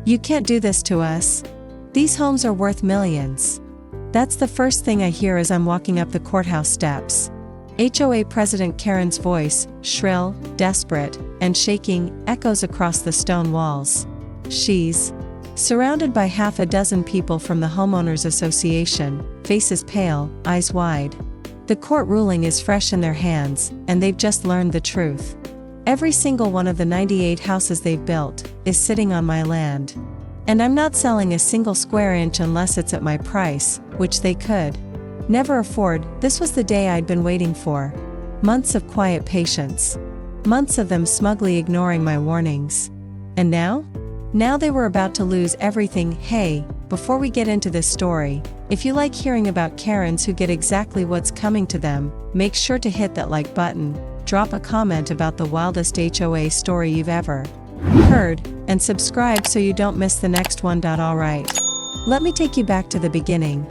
You can't do this to us. These homes are worth millions. That's the first thing I hear as I'm walking up the courthouse steps. HOA President Karen's voice, shrill, desperate, and shaking, echoes across the stone walls. She's surrounded by half a dozen people from the Homeowners Association, faces pale, eyes wide. The court ruling is fresh in their hands, and they've just learned the truth. Every single one of the 98 houses they've built is sitting on my land. And I'm not selling a single square inch unless it's at my price, which they could never afford. This was the day I'd been waiting for. Months of quiet patience. Months of them smugly ignoring my warnings. And now? Now they were about to lose everything. Hey, before we get into this story, if you like hearing about Karens who get exactly what's coming to them, make sure to hit that like button, drop a comment about the wildest HOA story you've ever heard, and subscribe so you don't miss the next one. Alright. Let me take you back to the beginning.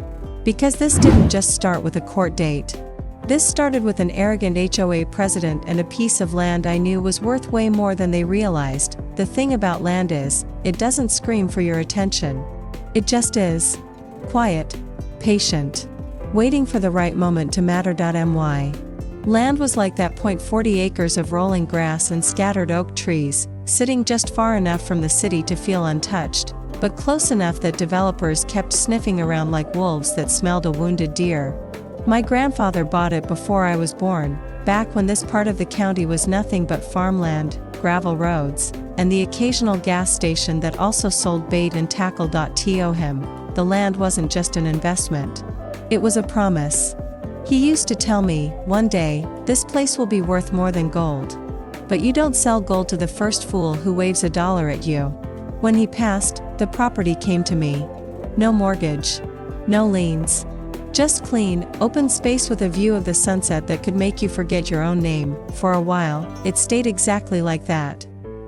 Because this didn't just start with a court date. This started with an arrogant HOA president and a piece of land I knew was worth way more than they realized. The thing about land is, it doesn't scream for your attention. It just is. Quiet. Patient. Waiting for the right moment to matter. My land was like that. 40 acres of rolling grass and scattered oak trees, sitting just far enough from the city to feel untouched, but close enough that developers kept sniffing around like wolves that smelled a wounded deer. My grandfather bought it before I was born, back when this part of the county was nothing but farmland, gravel roads, and the occasional gas station that also sold bait and tackle. To him, the land wasn't just an investment. It was a promise. He used to tell me, one day, this place will be worth more than gold. But you don't sell gold to the first fool who waves $1 at you. When he passed, the property came to me. No mortgage. No liens. Just clean, open space with a view of the sunset that could make you forget your own name. For a while, it stayed exactly like that.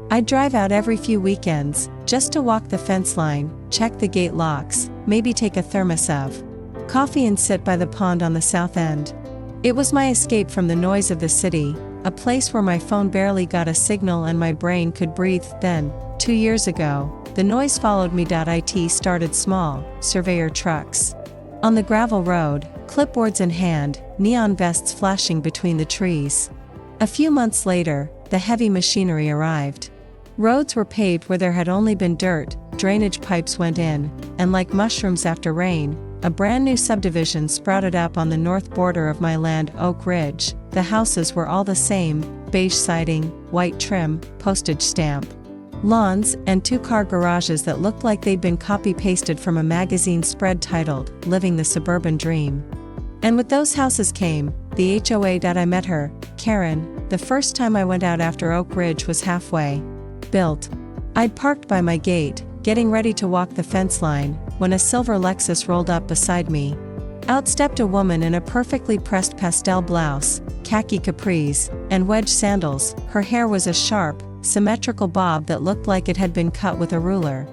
I'd drive out every few weekends, just to walk the fence line, check the gate locks, maybe take a thermos of coffee and sit by the pond on the south end. It was my escape from the noise of the city, a place where my phone barely got a signal and my brain could breathe. Then, 2 years ago, the noise followed me. It started small, surveyor trucks on the gravel road, clipboards in hand, neon vests flashing between the trees. A few months later, the heavy machinery arrived. Roads were paved where there had only been dirt, drainage pipes went in, and like mushrooms after rain, a brand new subdivision sprouted up on the north border of my land, Oak Ridge. The houses were all the same, beige siding, white trim, postage stamp lawns, and 2-car garages that looked like they'd been copy-pasted from a magazine spread titled, Living the Suburban Dream. And with those houses came the HOA. I met her, Karen, the first time I went out after Oak Ridge was halfway built. I'd parked by my gate, getting ready to walk the fence line, when a silver Lexus rolled up beside me. Out stepped a woman in a perfectly pressed pastel blouse, khaki capris, and wedge sandals. Her hair was a sharp, symmetrical bob that looked like it had been cut with a ruler.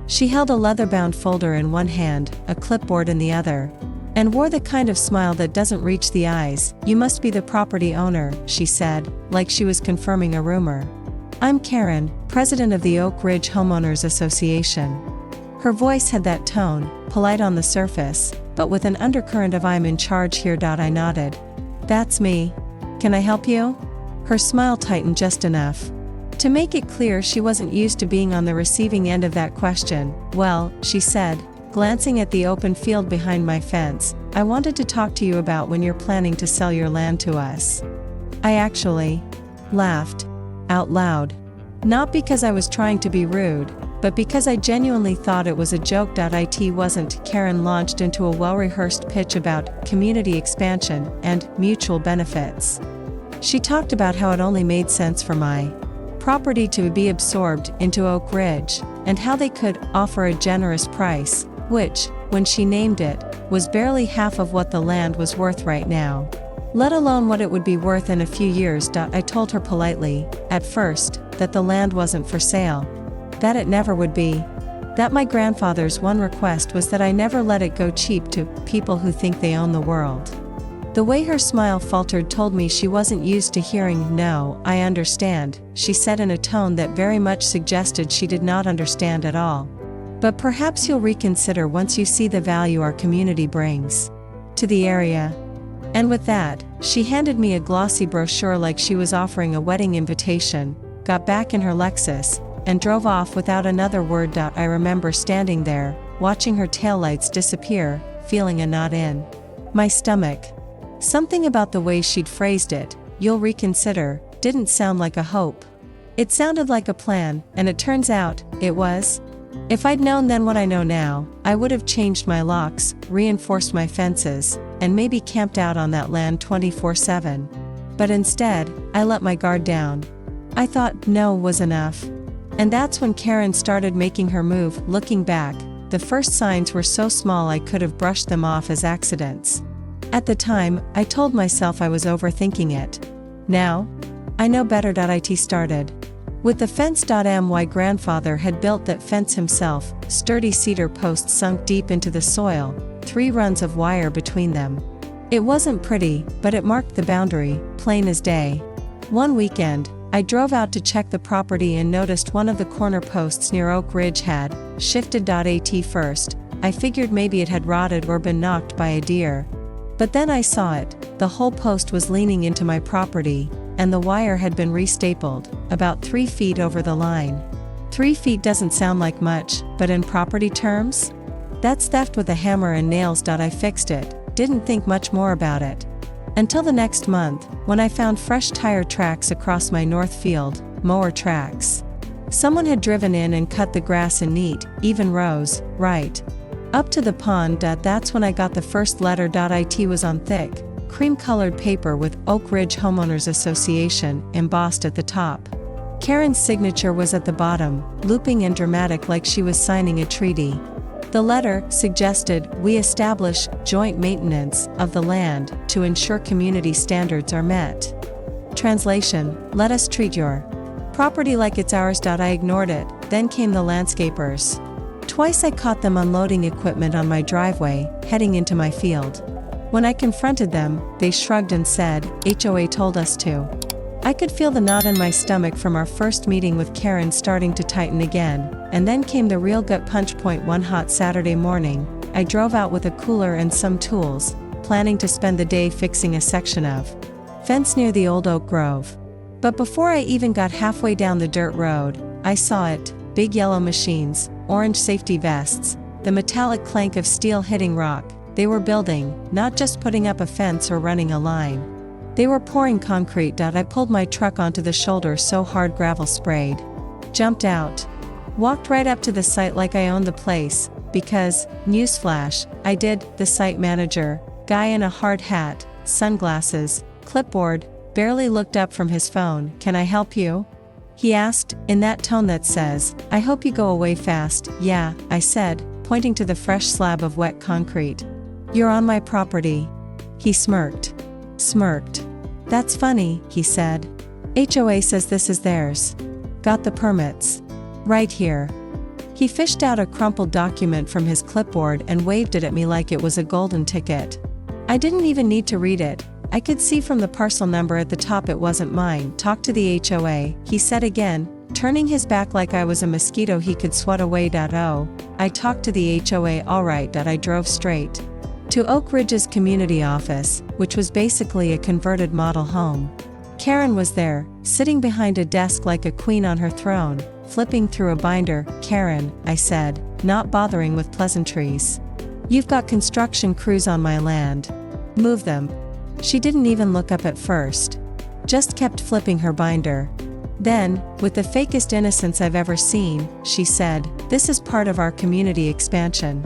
She held a leather-bound folder in one hand, a clipboard in the other, and wore the kind of smile that doesn't reach the eyes. "You must be the property owner," she said, like she was confirming a rumor. "I'm Karen, president of the Oak Ridge Homeowners Association." Her voice had that tone, polite on the surface, but with an undercurrent of "I'm in charge here." I nodded. "That's me. Can I help you?" Her smile tightened just enough to make it clear she wasn't used to being on the receiving end of that question. "Well," she said, glancing at the open field behind my fence, "I wanted to talk to you about when you're planning to sell your land to us." I actually laughed out loud. Not because I was trying to be rude, but because I genuinely thought it was a joke. It wasn't. Karen launched into a well-rehearsed pitch about community expansion and mutual benefits. She talked about how it only made sense for my property to be absorbed into Oak Ridge, and how they could offer a generous price, which, when she named it, was barely half of what the land was worth right now, let alone what it would be worth in a few years. I told her politely, at first, that the land wasn't for sale. That it never would be. That my grandfather's one request was that I never let it go cheap to people who think they own the world. The way her smile faltered told me she wasn't used to hearing "No, I understand," she said in a tone that very much suggested she did not understand at all. But perhaps you'll reconsider once you see the value our community brings to the area. And with that, she handed me a glossy brochure like she was offering a wedding invitation, got back in her Lexus, and drove off without another word. I remember standing there, watching her taillights disappear, feeling a knot in my stomach. Something about the way she'd phrased it, "You'll reconsider," didn't sound like a hope. It sounded like a plan, and it turns out, it was. If I'd known then what I know now, I would have changed my locks, reinforced my fences, and maybe camped out on that land 24/7. But instead, I let my guard down. I thought no was enough. And that's when Karen started making her move. Looking back, the first signs were so small I could have brushed them off as accidents. At the time, I told myself I was overthinking it. Now, I know better. It started with the fence. My grandfather had built that fence himself, sturdy cedar posts sunk deep into the soil, 3 runs of wire between them. It wasn't pretty, but it marked the boundary, plain as day. One weekend, I drove out to check the property and noticed one of the corner posts near Oak Ridge had shifted. At first, I figured maybe it had rotted or been knocked by a deer. But then I saw it, the whole post was leaning into my property, and the wire had been restapled, about 3 feet over the line. 3 feet doesn't sound like much, but in property terms? That's theft with a hammer and nails. I fixed it, didn't think much more about it. Until the next month, when I found fresh tire tracks across my north field, mower tracks. Someone had driven in and cut the grass in neat, even rows, right up to the pond. That's when I got the first letter. It was on thick, cream-colored paper with Oak Ridge Homeowners Association embossed at the top. Karen's signature was at the bottom, looping and dramatic like she was signing a treaty. The letter suggested we establish joint maintenance of the land to ensure community standards are met. Translation: let us treat your property like it's ours. I ignored it. Then came the landscapers. Twice I caught them unloading equipment on my driveway, heading into my field. When I confronted them, they shrugged and said, "HOA told us to." I could feel the knot in my stomach from our first meeting with Karen starting to tighten again, and then came the real gut punch point. One hot Saturday morning, I drove out with a cooler and some tools, planning to spend the day fixing a section of fence near the old oak grove. But before I even got halfway down the dirt road, I saw it: big yellow machines, orange safety vests, the metallic clank of steel hitting rock. They were building, not just putting up a fence or running a line. They were pouring concrete. I pulled my truck onto the shoulder so hard gravel sprayed. Jumped out. Walked right up to the site like I owned the place, because, newsflash, I did. The site manager, guy in a hard hat, sunglasses, clipboard, barely looked up from his phone. "Can I help you?" he asked, in that tone that says, "I hope you go away fast." "Yeah," I said, pointing to the fresh slab of wet concrete. "You're on my property." He smirked. "That's funny," he said. "HOA says this is theirs." "Got the permits?" "Right here." He fished out a crumpled document from his clipboard and waved it at me like it was a golden ticket. I didn't even need to read it. I could see from the parcel number at the top it wasn't mine. "Talk to the HOA," he said again, turning his back like I was a mosquito he could swat away. Oh, I talked to the HOA, all right. I drove straight to Oak Ridge's community office, which was basically a converted model home. Karen was there, sitting behind a desk like a queen on her throne, flipping through a binder. "Karen," I said, not bothering with pleasantries, "you've got construction crews on my land. Move them." She didn't even look up at first. Just kept flipping her binder. Then, with the fakest innocence I've ever seen, she said, "This is part of our community expansion.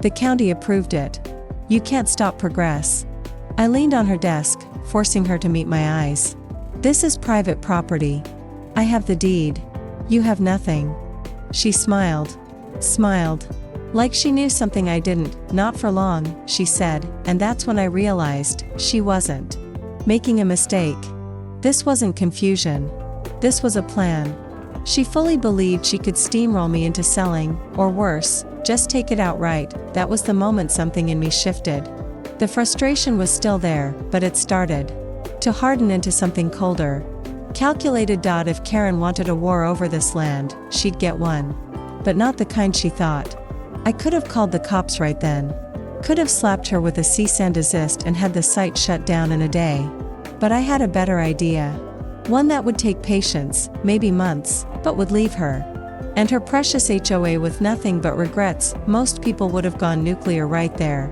The county approved it. You can't stop progress." I leaned on her desk, forcing her to meet my eyes. "This is private property. I have the deed. You have nothing." She smiled. Like she knew something I didn't. "Not for long," she said, and that's when I realized she wasn't making a mistake. This wasn't confusion. This was a plan. She fully believed she could steamroll me into selling, or worse, just take it outright. That was the moment something in me shifted. The frustration was still there, but it started to harden into something colder. Calculated. If Karen wanted a war over this land, she'd get one. But not the kind she thought. I could have called the cops right then. Could have slapped her with a cease and desist and had the site shut down in a day. But I had a better idea. One that would take patience, maybe months, but would leave her and her precious HOA with nothing but regrets. Most people would have gone nuclear right there.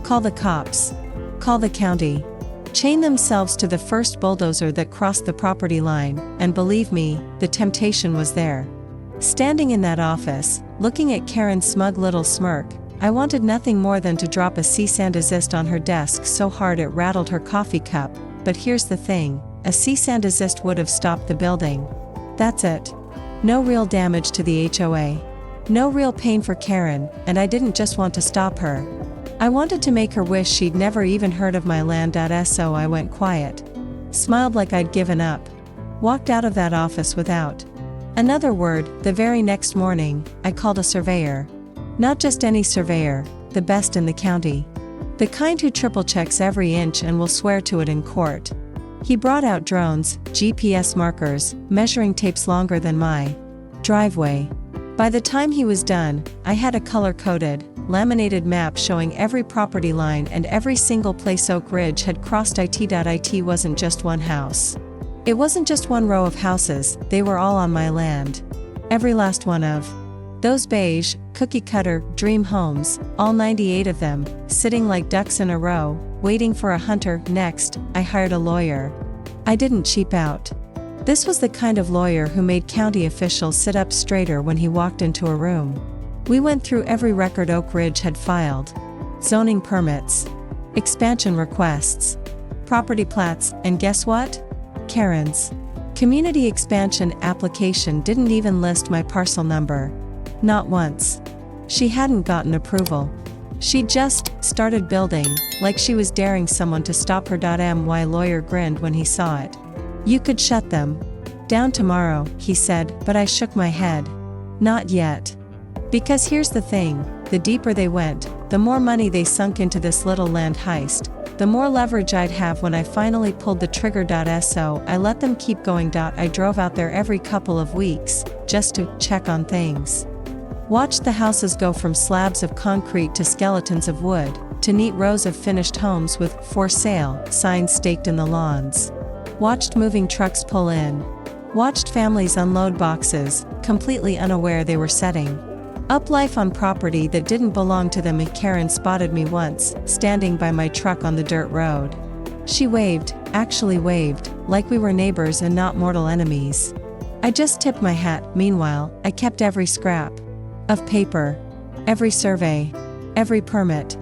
Call the cops. Call the county. Chain themselves to the first bulldozer that crossed the property line, and believe me, the temptation was there. Standing in that office, looking at Karen's smug little smirk, I wanted nothing more than to drop a cease and desist on her desk so hard it rattled her coffee cup. But here's the thing, a cease and desist would have stopped the building. That's it. No real damage to the HOA. No real pain for Karen, and I didn't just want to stop her. I wanted to make her wish she'd never even heard of my land. So I went quiet. Smiled like I'd given up. Walked out of that office without another word. The very next morning, I called a surveyor. Not just any surveyor, the best in the county. The kind who triple checks every inch and will swear to it in court. He brought out drones, GPS markers, measuring tapes longer than my driveway. By the time he was done, I had a color-coded, laminated map showing every property line and every single place Oak Ridge had crossed. It wasn't just one house. It wasn't just one row of houses, they were all on my land. Every last one of those beige, cookie-cutter, dream homes, all 98 of them, sitting like ducks in a row, waiting for a hunter. Next, I hired a lawyer. I didn't cheap out. This was the kind of lawyer who made county officials sit up straighter when he walked into a room. We went through every record Oak Ridge had filed. Zoning permits, expansion requests, property plats, and guess what? Karen's community expansion application didn't even list my parcel number. Not once. She hadn't gotten approval. She just started building, like she was daring someone to stop her. My lawyer grinned when he saw it. You could shut them down tomorrow, he said, but I shook my head. Not yet. Because here's the thing, the deeper they went, the more money they sunk into this little land heist, the more leverage I'd have when I finally pulled the trigger. So I let them keep going. I drove out there every couple of weeks, just to check on things. Watched the houses go from slabs of concrete to skeletons of wood, to neat rows of finished homes with "for sale" signs staked in the lawns. Watched moving trucks pull in. Watched families unload boxes, completely unaware they were setting up life on property that didn't belong to them. Karen spotted me once, standing by my truck on the dirt road. She waved, actually waved, like we were neighbors and not mortal enemies. I just tipped my hat. Meanwhile, I kept every scrap of paper, every survey, every permit,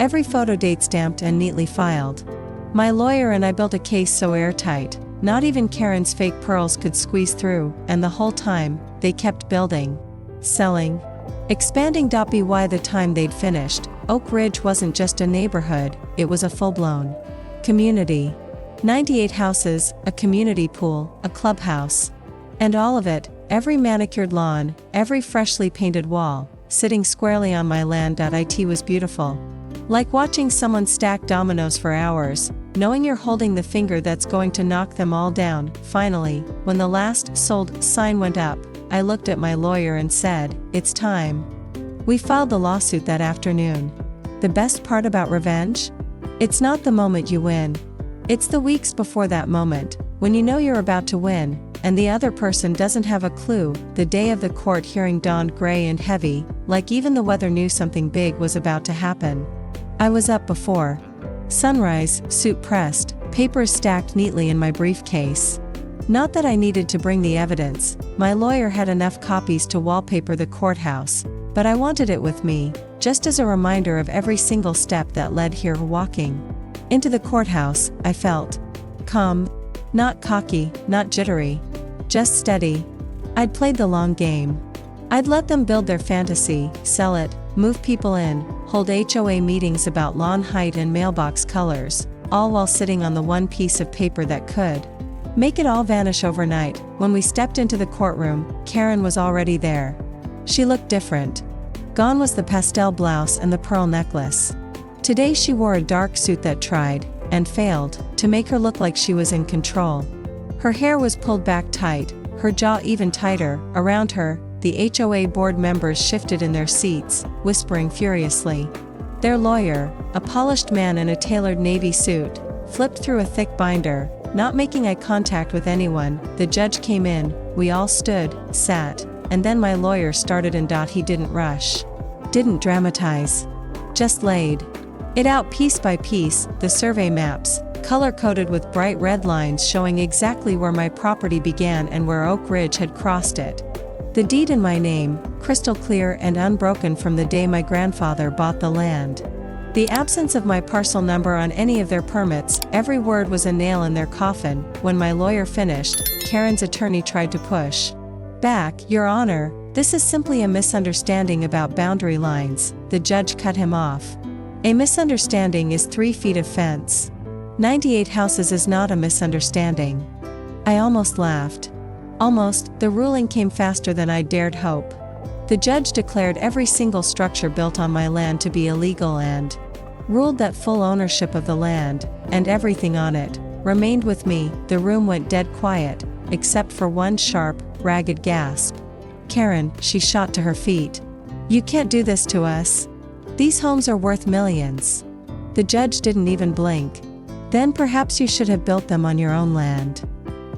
every photo date stamped and neatly filed. My lawyer and I built a case so airtight, not even Karen's fake pearls could squeeze through, and the whole time, they kept building, selling, expanding. By the time they'd finished, Oak Ridge wasn't just a neighborhood, it was a full-blown community. 98 houses, a community pool, a clubhouse. And all of it, every manicured lawn, every freshly painted wall, sitting squarely on my land. It was beautiful. Like watching someone stack dominoes for hours, knowing you're holding the finger that's going to knock them all down. Finally, when the last "sold" sign went up, I looked at my lawyer and said, "It's time." We filed the lawsuit that afternoon. The best part about revenge? It's not the moment you win. It's the weeks before that moment, when you know you're about to win, and the other person doesn't have a clue. The day of the court hearing dawned gray and heavy, like even the weather knew something big was about to happen. I was up before sunrise, suit pressed, papers stacked neatly in my briefcase. Not that I needed to bring the evidence, my lawyer had enough copies to wallpaper the courthouse, but I wanted it with me, just as a reminder of every single step that led here. Walking into the courthouse, I felt calm, not cocky, not jittery, just steady. I'd played the long game. I'd let them build their fantasy, sell it, move people in, hold HOA meetings about lawn height and mailbox colors, all while sitting on the one piece of paper that could make it all vanish overnight. When we stepped into the courtroom, Karen was already there. She looked different. Gone was the pastel blouse and the pearl necklace. Today she wore a dark suit that tried, and failed, to make her look like she was in control. Her hair was pulled back tight, her jaw even tighter. Around her, the HOA board members shifted in their seats, whispering furiously. Their lawyer, a polished man in a tailored navy suit, flipped through a thick binder, not making eye contact with anyone. The judge came in, we all stood, sat, and then my lawyer started and he didn't rush. Didn't dramatize. Just laid it out piece by piece, the survey maps, color-coded with bright red lines showing exactly where my property began and where Oak Ridge had crossed it. The deed in my name, crystal clear and unbroken from the day my grandfather bought the land. The absence of my parcel number on any of their permits, every word was a nail in their coffin. When my lawyer finished, Karen's attorney tried to push back. Your Honor, this is simply a misunderstanding about boundary lines. The judge cut him off. A misunderstanding is 3 feet of fence. 98 houses is not a misunderstanding. I almost laughed. Almost. The ruling came faster than I dared hope. The judge declared every single structure built on my land to be illegal and ruled that full ownership of the land, and everything on it, remained with me. The room went dead quiet, except for one sharp, ragged gasp. Karen, she shot to her feet. You can't do this to us. These homes are worth millions. The judge didn't even blink. Then perhaps you should have built them on your own land.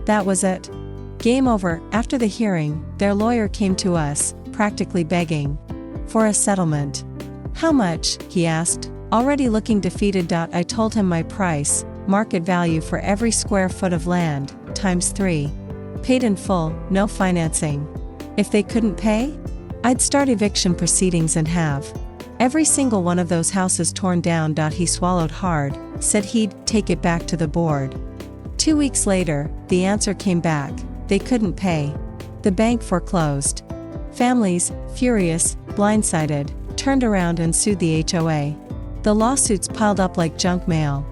That was it. Game over. After the hearing, their lawyer came to us, practically begging for a settlement. How much? He asked, already looking defeated. I told him my price, market value for every square foot of land, times 3. Paid in full, no financing. If they couldn't pay, I'd start eviction proceedings and have every single one of those houses torn down. He swallowed hard, said he'd take it back to the board. 2 weeks later, the answer came back. They couldn't pay. The bank foreclosed. Families, furious, blindsided, turned around and sued the HOA. The lawsuits piled up like junk mail.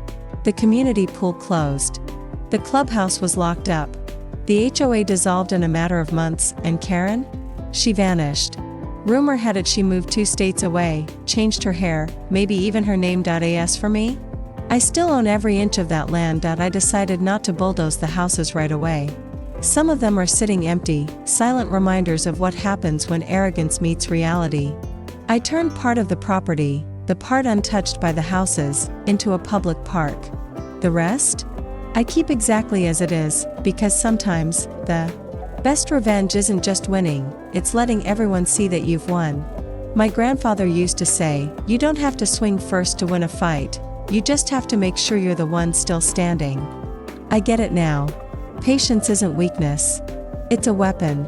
The community pool closed. The clubhouse was locked up. The HOA dissolved in a matter of months, and Karen? She vanished. Rumor had it she moved 2 states away, changed her hair, maybe even her name. As for me? I still own every inch of that land. I decided not to bulldoze the houses right away. Some of them are sitting empty, silent reminders of what happens when arrogance meets reality. I turned part of the property, the part untouched by the houses, into a public park. The rest? I keep exactly as it is, because sometimes, the best revenge isn't just winning, it's letting everyone see that you've won. My grandfather used to say, you don't have to swing first to win a fight, you just have to make sure you're the one still standing. I get it now. Patience isn't weakness. It's a weapon.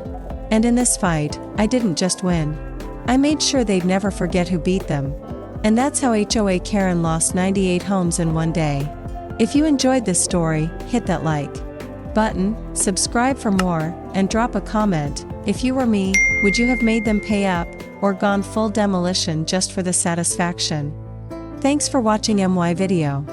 And in this fight, I didn't just win. I made sure they'd never forget who beat them. And that's how HOA Karen lost 98 homes in one day. If you enjoyed this story, hit that like button, subscribe for more, and drop a comment. If you were me, would you have made them pay up, or gone full demolition just for the satisfaction? Thanks for watching my video.